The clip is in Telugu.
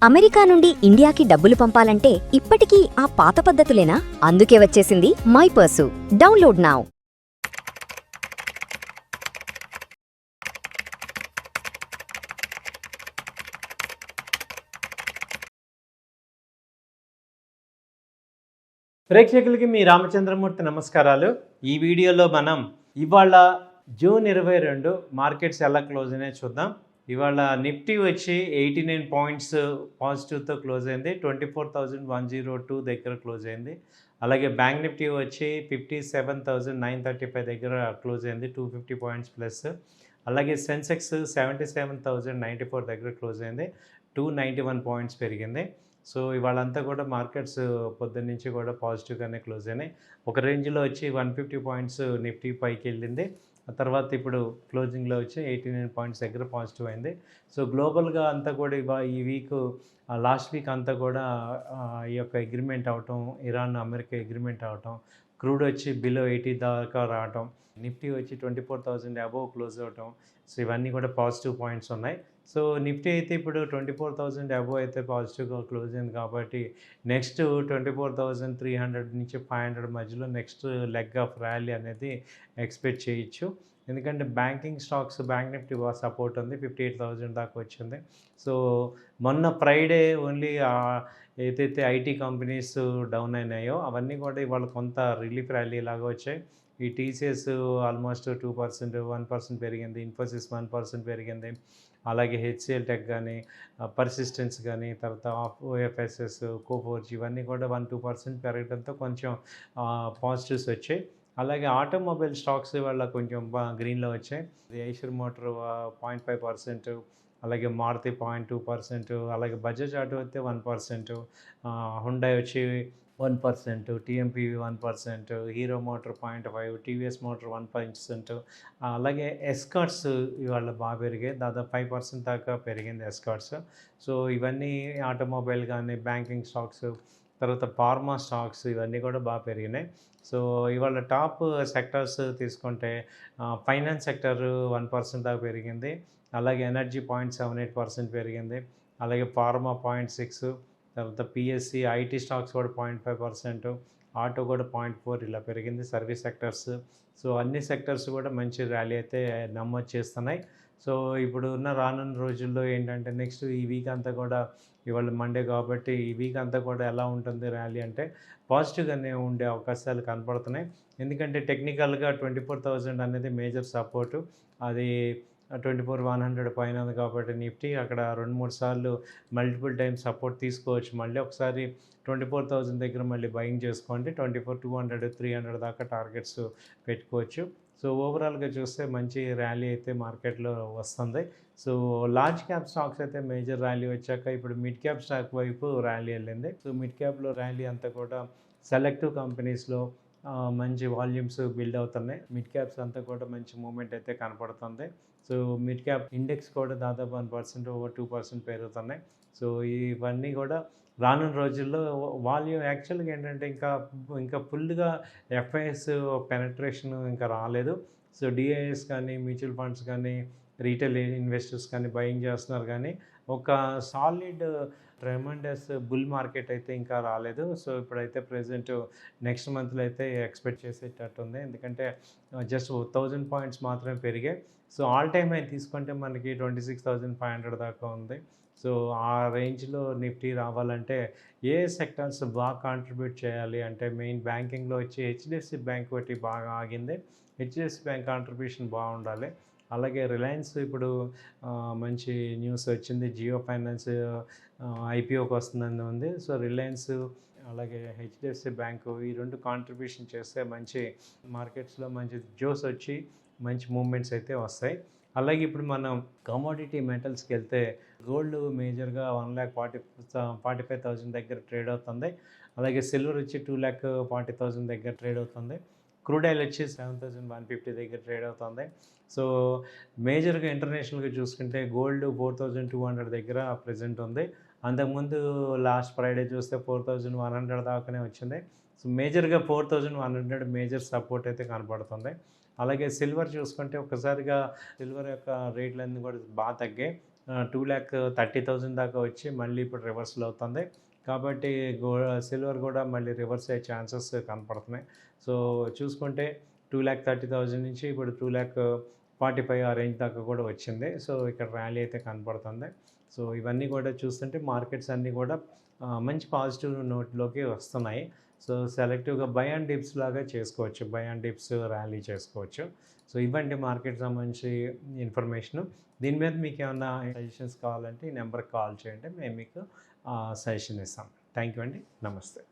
అమెరికా నుండి ఇండియాకి డబ్బులు పంపాలంటే ఇప్పటికీ ఆ పాత పద్ధతులేనా? అందుకే వచ్చేసింది మైపర్సు. Download now. ప్రేక్షకులకి మీ రామచంద్రమూర్తి నమస్కారాలు. ఈ వీడియోలో మనం ఇవాళ జూన్ 22 మార్కెట్స్ ఎలా క్లోజ్ అయినాయో చూద్దాం. ఇవాళ నిఫ్టీ వచ్చి 89 పాయింట్స్ పాజిటివ్తో క్లోజ్ అయింది. 24,102 దగ్గర క్లోజ్ అయింది. అలాగే బ్యాంక్ నిఫ్టీ వచ్చి 57,935 దగ్గర క్లోజ్ అయింది, 250 పాయింట్స్ ప్లస్. అలాగే సెన్సెక్స్ 77,094 దగ్గర క్లోజ్ అయింది, 291 పాయింట్స్ పెరిగింది. సో ఇవాళంతా కూడా మార్కెట్స్ పొద్దున్న నుంచి కూడా పాజిటివ్గానే క్లోజ్ అయినాయి. ఒక రేంజ్లో వచ్చి 150 పాయింట్స్ నిఫ్టీ పైకి వెళ్ళింది. ఆ తర్వాత ఇప్పుడు క్లోజింగ్లో వచ్చి 89 పాయింట్స్ దగ్గర పాజిటివ్ అయింది. సో గ్లోబల్గా అంతా కూడా ఈ వీక్ లాస్ట్ వీక్ అంతా కూడా ఈ యొక్క అగ్రిమెంట్ అవటం, ఇరాన్ అమెరికా అగ్రిమెంట్ అవటం, క్రూడ్ వచ్చి బిలో 80 దాకా రావటం, నిఫ్టీ వచ్చి 24,000 అబోవ్ క్లోజ్ అవటం. సో ఇవన్నీ కూడా పాజిటివ్ పాయింట్స్ ఉన్నాయి. సో నిఫ్టీ అయితే ఇప్పుడు 24,000 అబోవ్ అయితే పాజిటివ్గా క్లోజ్ అయింది కాబట్టి నెక్స్ట్ 24,300 నుంచి 500 మధ్యలో నెక్స్ట్ లెగ్ ఆఫ్ ర్యాలీ అనేది ఎక్స్పెక్ట్ చేయొచ్చు. ఎందుకంటే బ్యాంకింగ్ స్టాక్స్, బ్యాంక్ నిఫ్టీ బాగా సపోర్ట్ ఉంది, 58,000 దాకా వచ్చింది. సో మొన్న ఫ్రైడే ఓన్లీ ఏదైతే ఐటీ కంపెనీస్ డౌన్ అయినాయో అవన్నీ కూడా ఇవాళ కొంత రిలీఫ్ ర్యాలీ లాగా వచ్చాయి. ఈ టీసీఎస్ ఆల్మోస్ట్ 2%, 1% పెరిగింది, ఇన్ఫోసిస్ 1% పెరిగింది. అలాగే హెచ్సిఎల్ టెక్ కానీ, పర్సిస్టెన్స్ కానీ, తర్వాత ఓఎఫ్ఎస్ఎస్, కోఫోర్జ్ ఇవన్నీ కూడా 1-2% పెరగడంతో కొంచెం పాజిటివ్స్ వచ్చాయి. అలాగే ఆటోమొబైల్ స్టాక్స్ వల్ల కొంచెం గ్రీన్లో వచ్చాయి. ఐషర్ మోటార్ 0.5%, అలాగే మారుతి 0.2%, అలాగే బజాజ్ ఆటో అయితే 1%, హుండై వచ్చి 1%, టీఎంపీవీ 1%, హీరో మోటార్ 0.5%, టీవీఎస్ మోటార్ 1%, అలాగే ఎస్కార్ట్స్ ఇవాళ బాగా పెరిగాయి, దాదాపు 5% దాకా పెరిగింది ఎస్కార్ట్స్. సో ఇవన్నీ ఆటోమొబైల్ కానీ, బ్యాంకింగ్ స్టాక్స్, తర్వాత ఫార్మా స్టాక్స్ ఇవన్నీ కూడా బాగా పెరిగినాయి. సో ఇవాళ టాప్ సెక్టర్స్ తీసుకుంటే ఫైనాన్స్ సెక్టర్ 1% దాకా పెరిగింది, అలాగే ఎనర్జీ 0.78% పెరిగింది, అలాగే ఫార్మా 0.6%, తర్వాత పిఎస్సి, ఐటీ స్టాక్స్ కూడా 0.5%, ఆటో కూడా 0.4% ఇలా పెరిగింది, సర్వీస్ సెక్టర్స్. సో అన్ని సెక్టర్స్ కూడా మంచి ర్యాలీ అయితే నమోదు చేస్తున్నాయి. సో ఇప్పుడు ఉన్న రానున్న రోజుల్లో ఏంటంటే నెక్స్ట్ ఈ వీక్ అంతా కూడా, ఇవాళ మండే కాబట్టి ఈ వీక్ అంతా కూడా ఎలా ఉంటుంది ర్యాలీ అంటే పాజిటివ్గానే ఉండే అవకాశాలు కనపడుతున్నాయి. ఎందుకంటే టెక్నికల్గా 24,000 అనేది మేజర్ సపోర్టు, అది 24,100 పైన ఉంది కాబట్టి నిఫ్టీ అక్కడ 2-3 సార్లు మల్టిపుల్ టైమ్స్ సపోర్ట్ తీసుకోవచ్చు. మళ్ళీ ఒకసారి 24,000 దగ్గర మళ్ళీ బయింగ్ చేసుకోండి, 24,200, 300 దాకా టార్గెట్స్ పెట్టుకోవచ్చు. సో ఓవరాల్గా చూస్తే మంచి ర్యాలీ అయితే మార్కెట్లో వస్తుంది. సో లార్జ్ క్యాప్ స్టాక్స్ అయితే మేజర్ ర్యాలీ వచ్చాక ఇప్పుడు మిడ్ క్యాప్ స్టాక్ వైపు ర్యాలీ వెళ్ళింది. సో మిడ్ క్యాప్లో ర్యాలీ అంతా కూడా సెలెక్టివ్ కంపెనీస్లో మంచి వాల్యూమ్స్ బిల్డ్ అవుతున్నాయి. మిడ్ క్యాప్స్ అంతా కూడా మంచి మూమెంట్ అయితే కనపడుతుంది. సో మిడ్ క్యాప్ ఇండెక్స్ కూడా దాదాపు 1%, ఓవర్ 2% పెరుగుతున్నాయి. సో ఇవన్నీ కూడా రానున్న రోజుల్లో వాల్యూమ్ యాక్చువల్గా ఏంటంటే ఇంకా ఫుల్గా ఎఫ్ఐఎస్ పెనట్రేషన్ ఇంకా రాలేదు. సో డిఐఎస్ కానీ, మ్యూచువల్ ఫండ్స్ కానీ, రీటైల్ ఇన్వెస్టర్స్ కానీ బయింగ్ చేస్తున్నారు, కానీ ఒక సాలిడ్ ట్రెమండస్ బుల్ మార్కెట్ అయితే ఇంకా రాలేదు. సో ఇప్పుడైతే ప్రెజెంట్ నెక్స్ట్ మంత్లో అయితే ఎక్స్పెక్ట్ చేసేటట్టు ఉంది, ఎందుకంటే జస్ట్ 1,000 పాయింట్స్ మాత్రమే పెరిగాయి. సో ఆల్ టైమ్ హై తీసుకుంటే మనకి 26,500 దాకా ఉంది. సో ఆ రేంజ్లో నిఫ్టీ రావాలంటే ఏ సెక్టర్స్ బాగా కాంట్రిబ్యూట్ చేయాలి అంటే మెయిన్ బ్యాంకింగ్లో వచ్చి హెచ్డిఎఫ్సి బ్యాంక్ ఒకటి బాగా ఆగింది, హెచ్డిఎఫ్సి బ్యాంక్ కాంట్రిబ్యూషన్ బాగుండాలి. అలాగే రిలయన్స్ ఇప్పుడు మంచి న్యూస్ వచ్చింది, జియో ఫైనాన్స్ ఐపీఓకి వస్తుందని ఉంది. సో రిలయన్స్ అలాగే హెచ్డిఎఫ్సి బ్యాంకు ఈ రెండు కాంట్రిబ్యూషన్ చేస్తే మంచి మార్కెట్స్లో మంచి జోస్ వచ్చి మంచి మూమెంట్స్ అయితే వస్తాయి. అలాగే ఇప్పుడు మనం కమోడిటీ మెటల్స్కి వెళ్తే గోల్డ్ మేజర్గా 1,45,000 దగ్గర ట్రేడ్ అవుతుంది. అలాగే సిల్వర్ వచ్చి 2,40,000 దగ్గర ట్రేడ్ అవుతుంది. క్రూడ్ ఆయిల్ వచ్చి 7,150 దగ్గర ట్రేడ్ అవుతుంది. సో మేజర్గా ఇంటర్నేషనల్గా చూసుకుంటే గోల్డ్ 4,200 దగ్గర ప్రజెంట్ ఉంది. అంతకుముందు లాస్ట్ ఫ్రైడే చూస్తే 4,100 దాకానే వచ్చింది. సో మేజర్గా 4,100 మేజర్ సపోర్ట్ అయితే కనపడుతుంది. అలాగే సిల్వర్ చూసుకుంటే ఒక్కసారిగా సిల్వర్ యొక్క రేట్లన్నీ కూడా బాగా తగ్గాయి. 2,30,000 దాకా వచ్చి మళ్ళీ ఇప్పుడు రివర్సల్ అవుతుంది. కాబట్టి సిల్వర్ కూడా మళ్ళీ రివర్స్ అయ్యే ఛాన్సెస్ కనపడుతున్నాయి. సో చూసుకుంటే 2,30,000 నుంచి ఇప్పుడు 2,45,000 ఆ రేంజ్ దాకా కూడా వచ్చింది. సో ఇక్కడ ర్యాలీ అయితే కనపడుతుంది. సో ఇవన్నీ కూడా చూస్తుంటే మార్కెట్స్ అన్నీ కూడా మంచి పాజిటివ్ నోట్లోకి వస్తున్నాయి. సో సెలెక్టివ్గా బై అండ్ డిప్స్ లాగా చేసుకోవచ్చు, బై అండ్ డిప్స్ ర్యాలీ చేసుకోవచ్చు. సో ఇవ్వండి మార్కెట్ సంబంధించి ఇన్ఫర్మేషను. దీని మీద మీకు ఏమైనా సజెషన్స్ కావాలంటే ఈ నెంబర్కి కాల్ చేయండి, మేము మీకు సజెషన్ ఇస్తాం. థ్యాంక్ యూ అండి. నమస్తే.